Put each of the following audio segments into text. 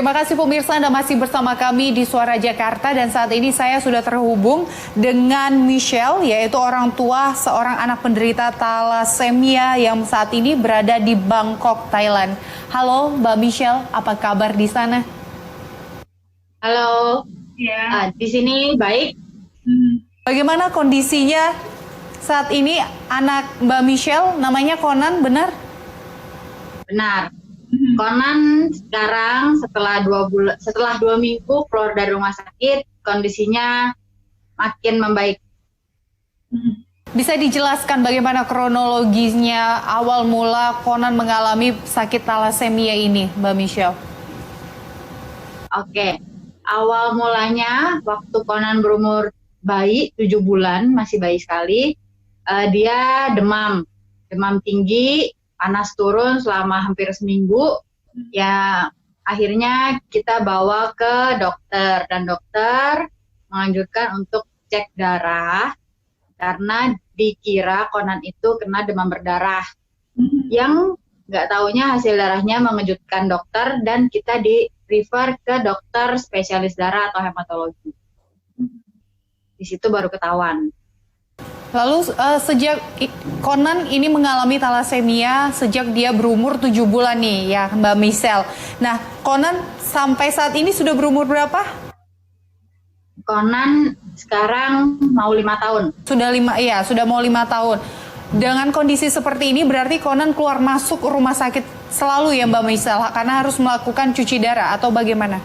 Terima kasih pemirsa, Anda masih bersama kami di Suara Jakarta dan saat ini saya sudah terhubung dengan Michelle, yaitu orang tua seorang anak penderita thalassemia yang saat ini berada di Bangkok, Thailand. Halo Mbak Michelle, apa kabar di sana? Halo, di sini baik. Bagaimana kondisinya saat ini anak Mbak Michelle, namanya Conan, benar? Benar. Konan sekarang setelah 2 minggu keluar dari rumah sakit, kondisinya makin membaik. Bisa dijelaskan bagaimana kronologisnya awal mula Conan mengalami sakit thalassemia ini, Mbak Michelle? Oke, awal mulanya waktu Konan berumur bayi, 7 bulan, masih bayi sekali, dia demam tinggi, panas turun selama hampir seminggu. Ya, akhirnya kita bawa ke dokter dan dokter menganjurkan untuk cek darah karena dikira Conan itu kena demam berdarah. Yang nggak taunya hasil darahnya mengejutkan dokter dan kita di-refer ke dokter spesialis darah atau hematologi. Di situ baru ketahuan. Lalu sejak Conan ini mengalami thalassemia sejak dia berumur 7 bulan nih ya Mbak Michelle. Nah, Conan sampai saat ini sudah berumur berapa? Conan sekarang mau 5 tahun. Sudah mau 5 tahun. Dengan kondisi seperti ini berarti Conan keluar masuk rumah sakit selalu ya Mbak Michelle karena harus melakukan cuci darah atau bagaimana?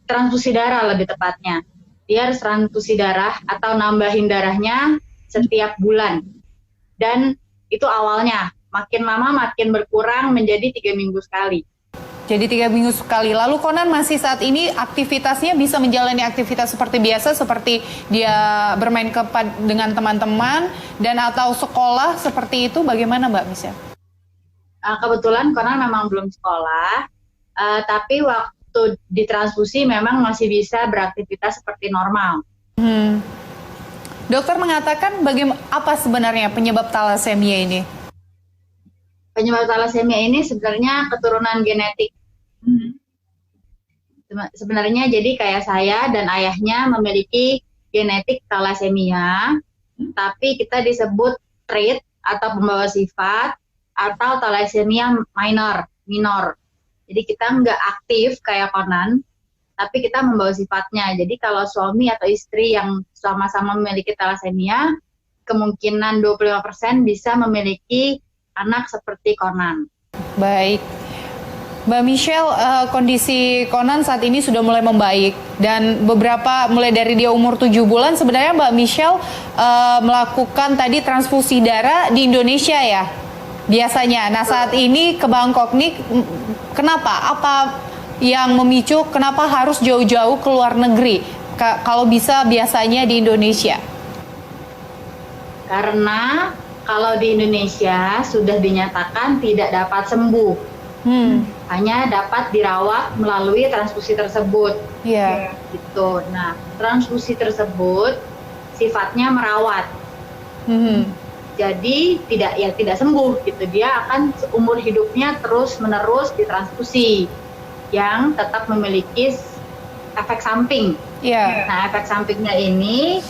Transfusi darah lebih tepatnya. Dia harus transfusi darah atau nambahin darahnya setiap bulan. Dan itu awalnya, makin lama makin berkurang menjadi 3 minggu sekali. Jadi 3 minggu sekali. Lalu Conan masih saat ini aktivitasnya bisa menjalani aktivitas seperti biasa, seperti dia bermain dengan teman-teman dan atau sekolah seperti itu, bagaimana Mbak Michelle? Kebetulan Conan memang belum sekolah, tapi waktu ditransfusi memang masih bisa beraktivitas seperti normal. Dokter mengatakan apa sebenarnya penyebab thalassemia ini? Penyebab thalassemia ini sebenarnya keturunan genetik. Sebenarnya jadi kayak saya dan ayahnya memiliki genetik thalassemia, tapi kita disebut trait atau pembawa sifat atau thalassemia minor. Jadi kita nggak aktif kayak Conan, tapi kita membawa sifatnya. Jadi kalau suami atau istri yang sama-sama memiliki thalassemia, kemungkinan 25% bisa memiliki anak seperti Conan. Baik. Mbak Michelle, kondisi Conan saat ini sudah mulai membaik dan mulai dari dia umur 7 bulan sebenarnya Mbak Michelle melakukan tadi transfusi darah di Indonesia ya biasanya. Nah saat ini ke Bangkok nih kenapa? Apa yang memicu kenapa harus jauh-jauh ke luar negeri kalau bisa biasanya di Indonesia? Karena kalau di Indonesia sudah dinyatakan tidak dapat sembuh. Hanya dapat dirawat melalui transfusi tersebut. Gitu. Nah, transfusi tersebut sifatnya merawat. Jadi tidak sembuh gitu. Dia akan seumur hidupnya terus-menerus ditransfusi yang tetap memiliki efek samping. Nah, efek sampingnya ini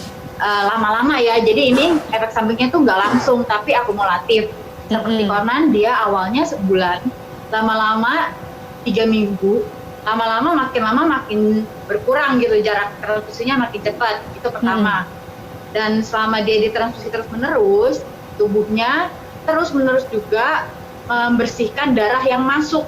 lama-lama ya. Jadi ini efek sampingnya tuh nggak langsung tapi akumulatif. Seperti Conan, dia awalnya sebulan, lama-lama 3 minggu, lama-lama makin berkurang gitu, jarak transfusinya makin cepat. Itu pertama. Dan selama dia ditransfusi terus-menerus, tubuhnya terus-menerus juga membersihkan darah yang masuk.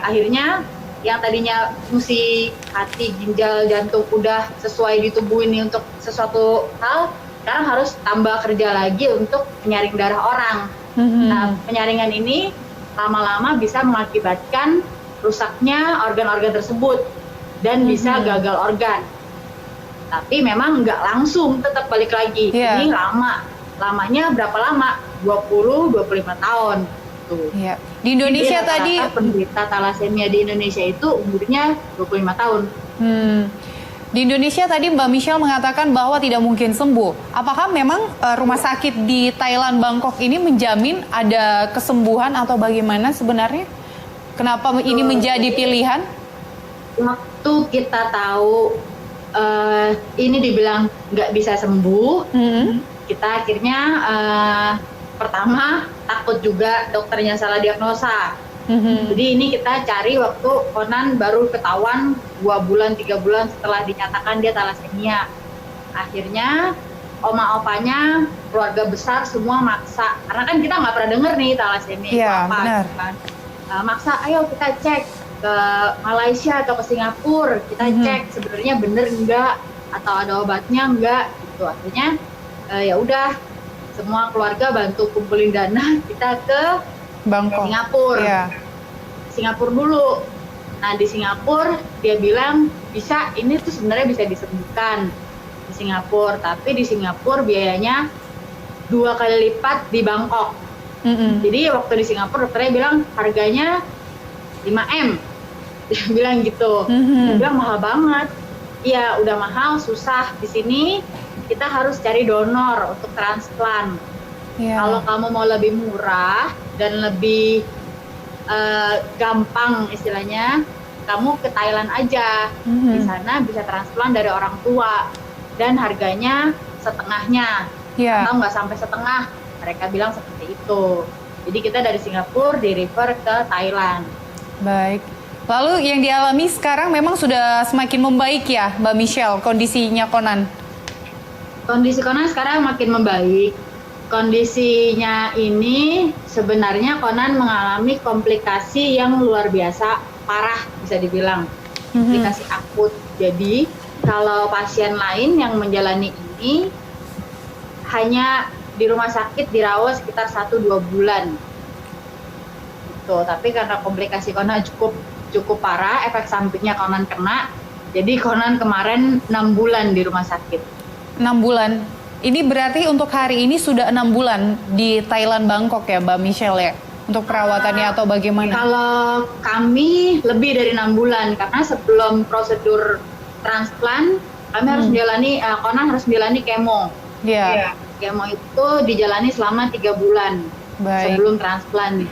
Akhirnya yang tadinya fungsi hati, ginjal, jantung udah sesuai di tubuh ini untuk sesuatu hal, sekarang harus tambah kerja lagi untuk penyaring darah orang. Nah, penyaringan ini lama-lama bisa mengakibatkan rusaknya organ-organ tersebut dan bisa gagal organ. Tapi memang nggak langsung tetap balik lagi. Ini lamanya berapa lama? 20-25 tahun. Tuh. Di Indonesia tadi penderita thalassemia di Indonesia itu umurnya 25 tahun. Di Indonesia tadi Mbak Michelle mengatakan bahwa tidak mungkin sembuh. Apakah memang rumah sakit di Thailand Bangkok ini menjamin ada kesembuhan atau bagaimana sebenarnya? Kenapa ini menjadi pilihan? Waktu kita tahu ini dibilang nggak bisa sembuh, kita akhirnya pertama takut juga dokternya salah diagnosa. Jadi ini kita cari waktu Conan baru ketahuan 2 bulan 3 bulan setelah dinyatakan dia thalassemia. Akhirnya oma-opanya, keluarga besar semua maksa, karena kan kita nggak pernah denger nih thalassemia itu apa, benar. kan? Maksa, ayo kita cek ke Malaysia atau ke Singapura, kita cek sebenarnya bener enggak atau ada obatnya enggak gitu. Akhirnya ya udah semua keluarga bantu kumpulin dana, kita ke Bangkok. Singapura. Singapura dulu. Nah di Singapura dia bilang bisa, ini tuh sebenarnya bisa disembuhkan di Singapura, tapi di Singapura biayanya 2 kali lipat di Bangkok. Jadi waktu di Singapura dokternya bilang harganya 5M. Dia bilang gitu. Dia bilang mahal banget. Iya, udah mahal, susah. Di sini kita harus cari donor untuk transplant. Kalau kamu mau lebih murah dan lebih gampang istilahnya, kamu ke Thailand aja. Di sana bisa transplant dari orang tua dan harganya setengahnya. Atau nggak sampai setengah. Mereka bilang seperti itu. Jadi kita dari Singapura di-refer ke Thailand. Baik. Lalu yang dialami sekarang memang sudah semakin membaik ya, Mbak Michelle, kondisinya Conan? Kondisi Conan sekarang makin membaik. Kondisinya ini sebenarnya Conan mengalami komplikasi yang luar biasa parah, bisa dibilang. Komplikasi akut. Jadi kalau pasien lain yang menjalani ini hanya di rumah sakit dirawat sekitar 1-2 bulan. Gitu. Tapi karena komplikasi Conan cukup parah, efek sampingnya Conan kena, jadi Conan kemarin 6 bulan di rumah sakit. 6 bulan? Ini berarti untuk hari ini sudah 6 bulan di Thailand Bangkok ya Mbak Michelle ya? Untuk perawatannya atau bagaimana? Kalau kami lebih dari 6 bulan, karena sebelum prosedur transplant, kami harus menjalani, Conan harus menjalani kemo. Kemo itu dijalani selama 3 bulan sebelum transplant.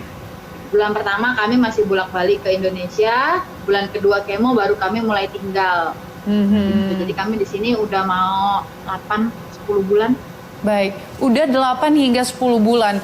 Bulan pertama kami masih bolak-balik ke Indonesia, bulan kedua kemo baru kami mulai tinggal. Jadi kami di sini udah mau 8-10 bulan. Baik, udah 8 hingga 10 bulan.